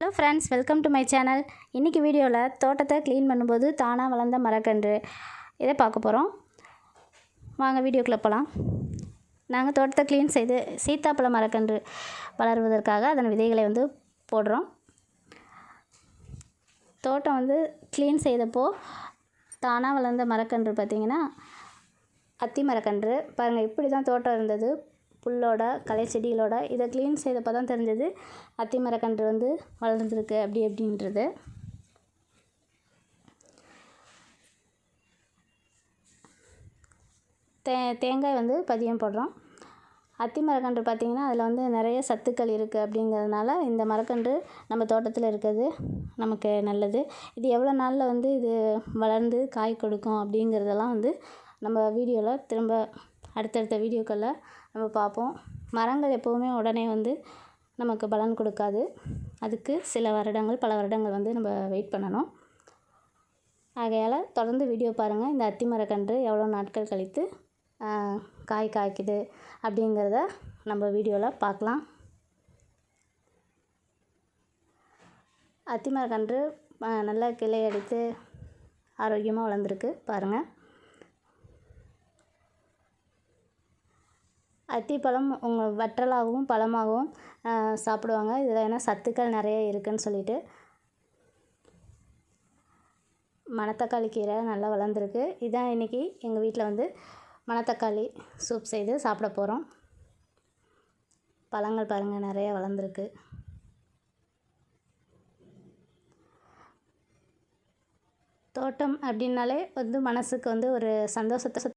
Hello friends, welcome to my channel. இன்றைக்கி வீடியோவில் தோட்டத்தை க்ளீன் பண்ணும்போது தானாக வளர்ந்த மரக்கன்று இதை பார்க்க போகிறோம். வாங்க வீடியோக்குள்ளே போகலாம். நாங்கள் தோட்டத்தை க்ளீன் செய்து சீத்தாப்பழ மரக்கன்று வளருவதற்காக அதன் விதைகளை போடுறோம். தோட்டம் க்ளீன் செய்தப்போ தானாக வளர்ந்த மரக்கன்று பார்த்திங்கன்னா அத்தி மரக்கன்று. பாருங்கள், இப்படி தான் தோட்டம் இருந்தது, புல்லோட களை செடிகளோட. இதை க்ளீன் செய்தப்போ தான் தெரிஞ்சது அத்தி மரக்கன்று வளர்ந்துருக்கு அப்படின்றது. தேங்காய் பதியம் போடுறோம். அத்தி மரக்கன்று பார்த்திங்கன்னா அதில் நிறைய சத்துக்கள் இருக்குது அப்படிங்கிறதுனால இந்த மரக்கன்று நம்ம தோட்டத்தில் இருக்கிறது நமக்கு நல்லது. இது எவ்வளோ நாளில் இது வளர்ந்து காய் கொடுக்கும் அப்படிங்கிறதெல்லாம் நம்ம வீடியோவில் திரும்ப அடுத்தடுத்த வீடியோக்களில் நம்ம பார்ப்போம். மரங்கள் எப்போவுமே உடனே நமக்கு பலன் கொடுக்காது. அதுக்கு சில வருடங்கள், பல வருடங்கள் நம்ம வெயிட் பண்ணணும். ஆகையால் தொடர்ந்து வீடியோ பாருங்கள். இந்த அத்தி மரக்கன்று எவ்வளோ நாட்கள் கழித்து காய் காய்க்குது அப்படிங்கிறத நம்ம வீடியோவில் பார்க்கலாம். அத்தி மரக்கன்று நல்லா கிளை அடித்து ஆரோக்கியமாக வளர்ந்துருக்கு பாருங்கள். அத்திப்பழம் வற்றலாகவும் பழமாகவும் சாப்பிடுவாங்க. இதில் ஏன்னா சத்துக்கள் நிறைய இருக்குதுன்னு சொல்லிட்டு. மணத்தக்காளி கீரை நல்லா வளர்ந்துருக்கு. இதான் இன்றைக்கி எங்கள் வீட்டில் மணத்தக்காளி சூப் செய்து சாப்பிட போகிறோம். பழங்கள் பாருங்கள், நிறைய வளர்ந்துருக்கு. தோட்டம் அப்படின்னாலே மனசுக்கு ஒரு சந்தோஷத்தை